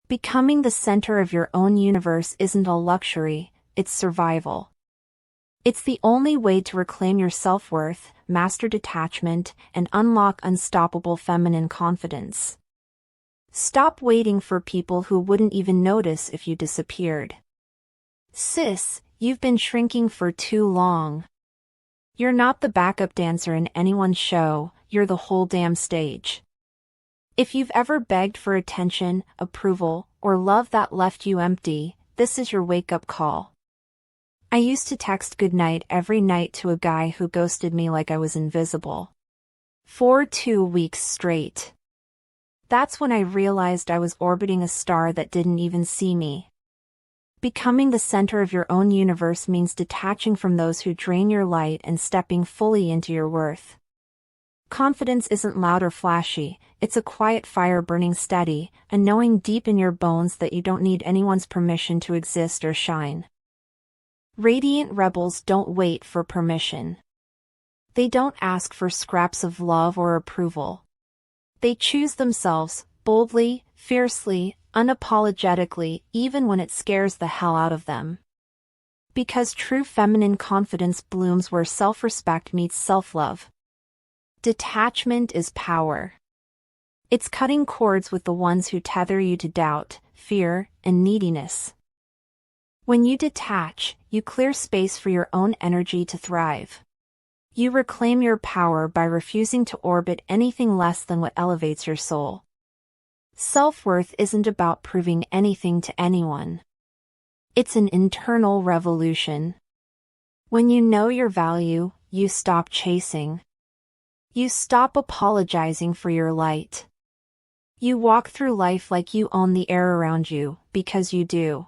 Becoming the center of your own universe isn't a luxury, it's survival. It's the only way to reclaim your self-worth, master detachment, and unlock unstoppable feminine confidence. Stop waiting for people who wouldn't even notice if you disappeared. Sis, you've been shrinking for too long. You're not the backup dancer in anyone's show, you're the whole damn stage. If you've ever begged for attention, approval, or love that left you empty, this is your wake-up call. I used to text goodnight every night to a guy who ghosted me like I was invisible. For 2 weeks straight. That's when I realized I was orbiting a star that didn't even see me. Becoming the center of your own universe means detaching from those who drain your light and stepping fully into your worth. Confidence isn't loud or flashy, it's a quiet fire burning steady, and knowing deep in your bones that you don't need anyone's permission to exist or shine. Radiant rebels don't wait for permission. They don't ask for scraps of love or approval. They choose themselves, boldly, fiercely, unapologetically, even when it scares the hell out of them. Because true feminine confidence blooms where self-respect meets self-love. Detachment is power. It's cutting cords with the ones who tether you to doubt, fear, and neediness. When you detach, you clear space for your own energy to thrive. You reclaim your power by refusing to orbit anything less than what elevates your soul. Self-worth isn't about proving anything to anyone. It's an internal revolution. When you know your value, you stop chasing. You stop apologizing for your light. You walk through life like you own the air around you, because you do.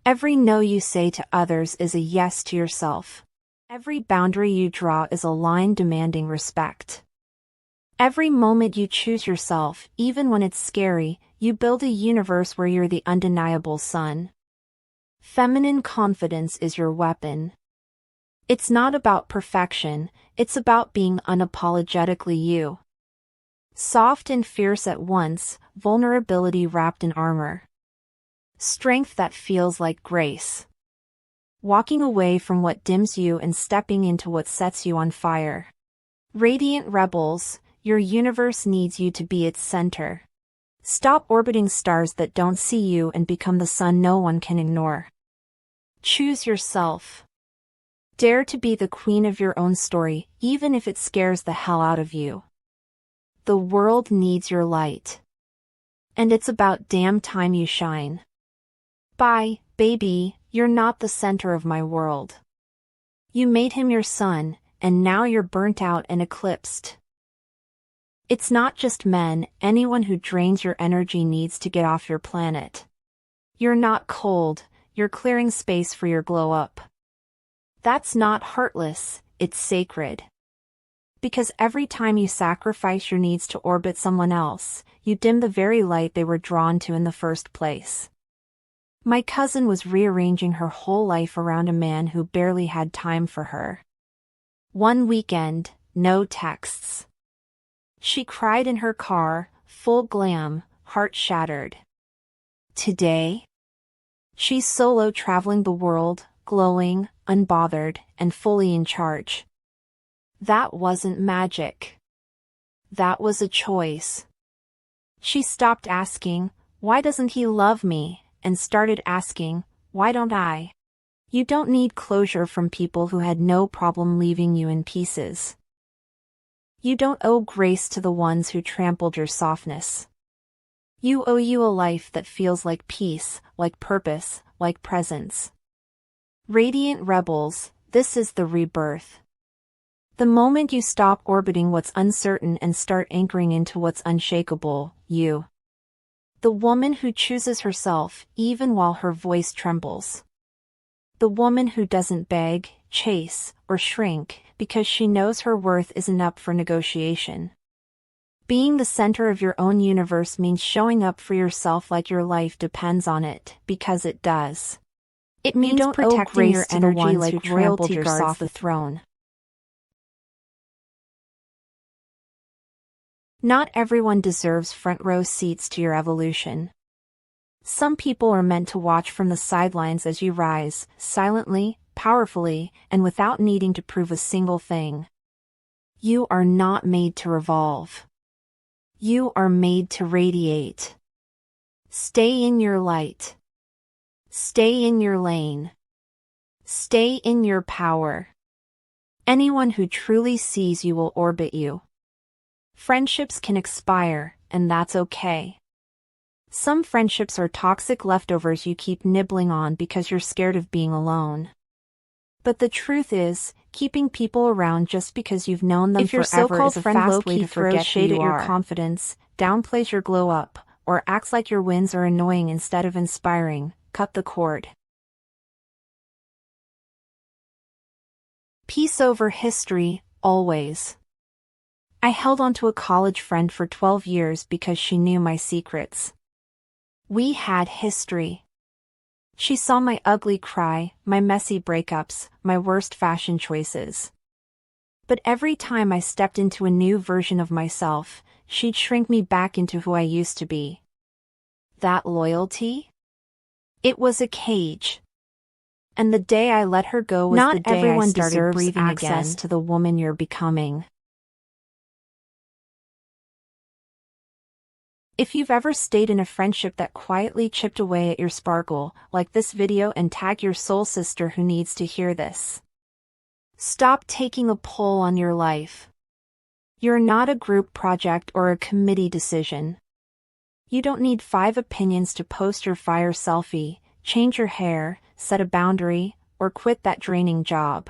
Every no you say to others is a yes to yourself. Every boundary you draw is a line demanding respect. Every moment you choose yourself, even when it's scary, you build a universe where you're the undeniable sun. Feminine confidence is your weapon. It's not about perfection, it's about being unapologetically you. Soft and fierce at once, vulnerability wrapped in armor. Strength that feels like grace. Walking away from what dims you and stepping into what sets you on fire. Radiant rebels, your universe needs you to be its center. Stop orbiting stars that don't see you and become the sun no one can ignore. Choose yourself. Dare to be the queen of your own story, even if it scares the hell out of you. The world needs your light. And it's about damn time you shine. Bye, baby, you're not the center of my world. You made him your sun, and now you're burnt out and eclipsed. It's not just men, anyone who drains your energy needs to get off your planet. You're not cold, you're clearing space for your glow up. That's not heartless, it's sacred. Because every time you sacrifice your needs to orbit someone else, you dim the very light they were drawn to in the first place. My cousin was rearranging her whole life around a man who barely had time for her. One weekend, no texts. She cried in her car, full glam, heart shattered. Today? She's solo traveling the world, glowing, unbothered, and fully in charge. That wasn't magic. That was a choice. She stopped asking, "Why doesn't he love me?" and started asking, "Why don't I?" You don't need closure from people who had no problem leaving you in pieces. You don't owe grace to the ones who trampled your softness. You owe you a life that feels like peace, like purpose, like presence. Radiant rebels, this is the rebirth. The moment you stop orbiting what's uncertain and start anchoring into what's unshakable, you. The woman who chooses herself, even while her voice trembles. The woman who doesn't beg, chase, or shrink, because she knows her worth isn't up for negotiation. Being the center of your own universe means showing up for yourself like your life depends on it, because it does. It means protecting your energy like royalty guards the throne. Not everyone deserves front row seats to your evolution. Some people are meant to watch from the sidelines as you rise, silently, powerfully, and without needing to prove a single thing. You are not made to revolve. You are made to radiate. Stay in your light. Stay in your lane. Stay in your power. Anyone who truly sees you will orbit you. Friendships can expire, and that's okay. Some friendships are toxic leftovers you keep nibbling on because you're scared of being alone. But the truth is, keeping people around just because you've known them forever is a fast way to forget who you are. If your so-called friend low-key throws shade at your confidence, downplays your glow up, or acts like your wins are annoying instead of inspiring, cut the cord. Peace over history, always. I held onto a college friend for 12 years because she knew my secrets. We had history. She saw my ugly cry, my messy breakups, my worst fashion choices. But every time I stepped into a new version of myself, she'd shrink me back into who I used to be. That loyalty? It was a cage. And the day I let her go was the day I started breathing access to the woman you're becoming. If you've ever stayed in a friendship that quietly chipped away at your sparkle, like this video and tag your soul sister who needs to hear this. Stop taking a pull on your life. You're not a group project or a committee decision. You don't need 5 opinions to post your fire selfie, change your hair, set a boundary, or quit that draining job.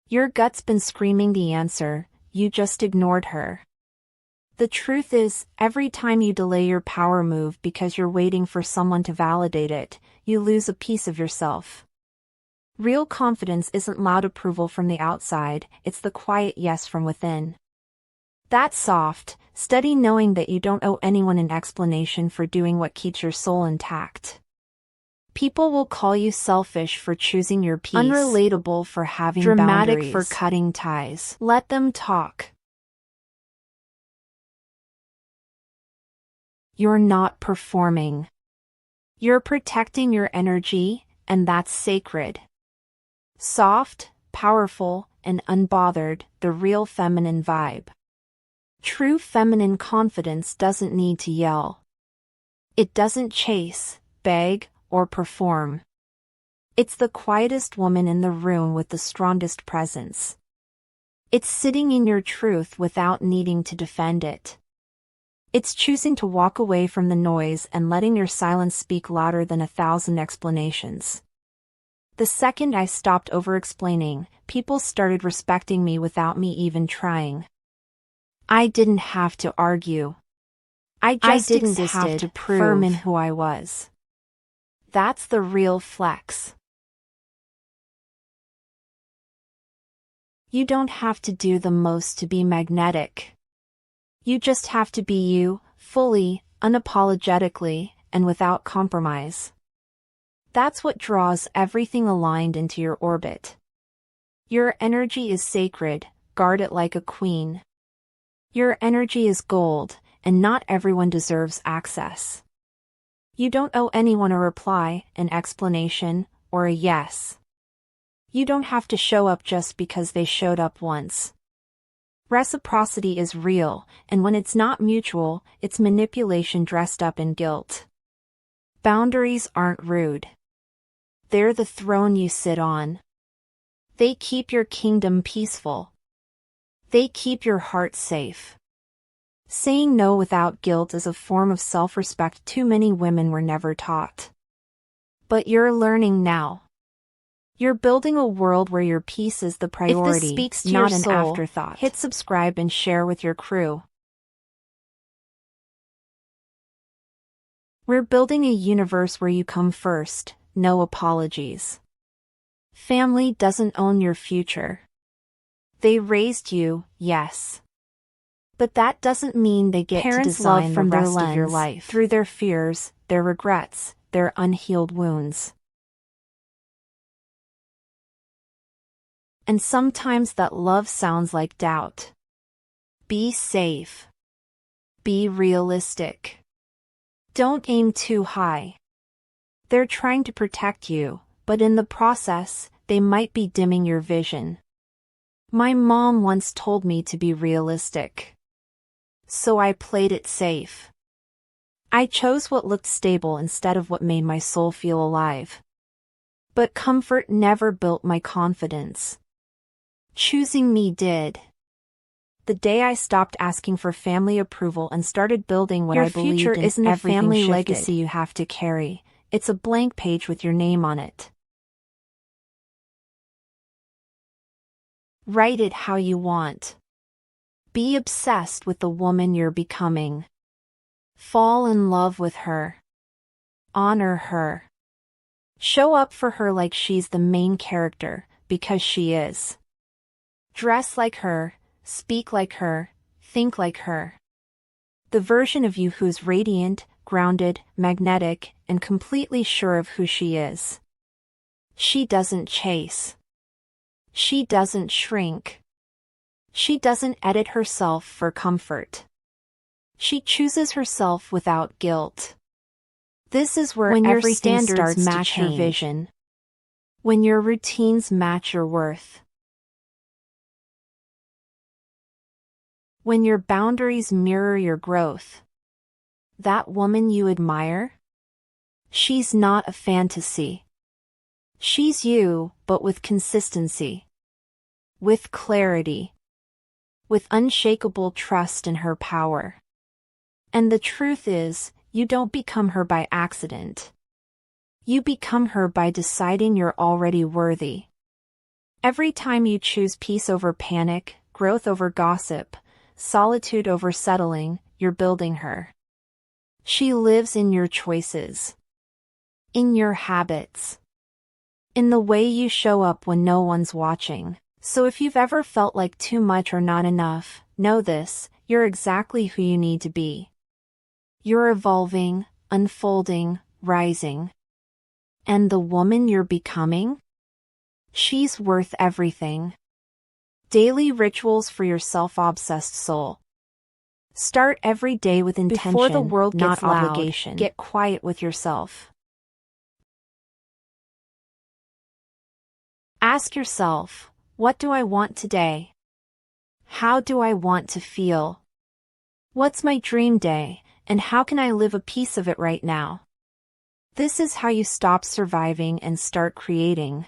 Your gut's been screaming the answer, you just ignored her. The truth is, every time you delay your power move because you're waiting for someone to validate it, you lose a piece of yourself. Real confidence isn't loud approval from the outside, it's the quiet yes from within. That's soft, steady knowing that you don't owe anyone an explanation for doing what keeps your soul intact. People will call you selfish for choosing your peace, unrelatable for having dramatic boundaries, for cutting ties. Let them talk. You're not performing. You're protecting your energy, and that's sacred. Soft, powerful, and unbothered, the real feminine vibe. True feminine confidence doesn't need to yell. It doesn't chase, beg, or perform. It's the quietest woman in the room with the strongest presence. It's sitting in your truth without needing to defend it. It's choosing to walk away from the noise and letting your silence speak louder than 1,000 explanations. The second I stopped over-explaining, people started respecting me without me even trying. I didn't have to argue. I just didn't have to prove firm in who I was. That's the real flex. You don't have to do the most to be magnetic. You just have to be you, fully, unapologetically, and without compromise. That's what draws everything aligned into your orbit. Your energy is sacred, guard it like a queen. Your energy is gold, and not everyone deserves access. You don't owe anyone a reply, an explanation, or a yes. You don't have to show up just because they showed up once. Reciprocity is real, and when it's not mutual, it's manipulation dressed up in guilt. Boundaries aren't rude. They're the throne you sit on. They keep your kingdom peaceful. They keep your heart safe. Saying no without guilt is a form of self-respect too many women were never taught. But you're learning now. You're building a world where your peace is the priority, if this speaks to not an afterthought. Hit subscribe and share with your crew. We're building a universe where you come first, no apologies. Family doesn't own your future. They raised you, yes. But that doesn't mean they get to design the rest of your life through their fears, their regrets, their unhealed wounds. And sometimes that love sounds like doubt. Be safe. Be realistic. Don't aim too high. They're trying to protect you, but in the process, they might be dimming your vision. My mom once told me to be realistic. So I played it safe. I chose what looked stable instead of what made my soul feel alive. But comfort never built my confidence. Choosing me did. The day I stopped asking for family approval and started building what I believed in, your future isn't a family legacy you have to carry. It's a blank page with your name on it. Write it how you want. Be obsessed with the woman you're becoming. Fall in love with her. Honor her. Show up for her like she's the main character, because she is. Dress like her, speak like her, think like her. The version of you who's radiant, grounded, magnetic, and completely sure of who she is. She doesn't chase. She doesn't shrink. She doesn't edit herself for comfort. She chooses herself without guilt. This is where when your standards match your vision. When your routines match your worth. When your boundaries mirror your growth. That woman you admire? She's not a fantasy. She's you, but with consistency. With clarity. With unshakable trust in her power. And the truth is, you don't become her by accident. You become her by deciding you're already worthy. Every time you choose peace over panic, growth over gossip, solitude over settling, you're building her. She lives in your choices. In your habits. In the way you show up when no one's watching. So if you've ever felt like too much or not enough, know this, you're exactly who you need to be. You're evolving, unfolding, rising. And the woman you're becoming? She's worth everything. Daily rituals for your self-obsessed soul. Start every day with intention, before the world gets loud, obligation. Get quiet with yourself. Ask yourself, what do I want today? How do I want to feel? What's my dream day, and how can I live a piece of it right now? This is how you stop surviving and start creating.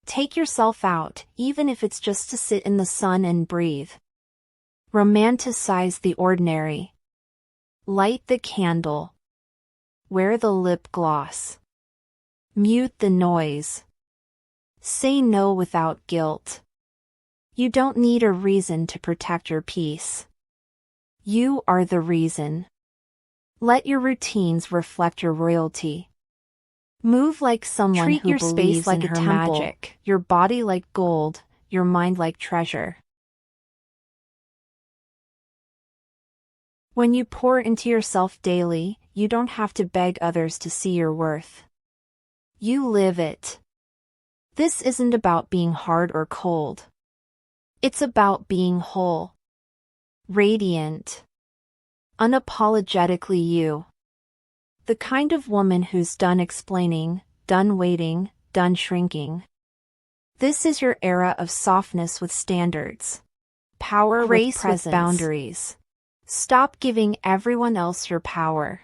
Take yourself out, even if it's just to sit in the sun and breathe. Romanticize the ordinary. Light the candle. Wear the lip gloss. Mute the noise. Say no without guilt. You don't need a reason to protect your peace. You are the reason. Let your routines reflect your royalty. Move like someone Treat who your believes space like in a her temple. magic, your body like gold, your mind like treasure. When you pour into yourself daily, you don't have to beg others to see your worth. You live it. This isn't about being hard or cold. It's about being whole. Radiant. Unapologetically you. The kind of woman who's done explaining, done waiting, done shrinking. This is your era of softness with standards. Power Grace with presence. with Boundaries. Stop giving everyone else your power.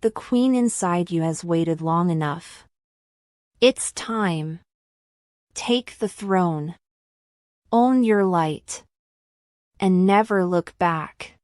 The queen inside you has waited long enough. It's time. Take the throne. Own your light. And never look back.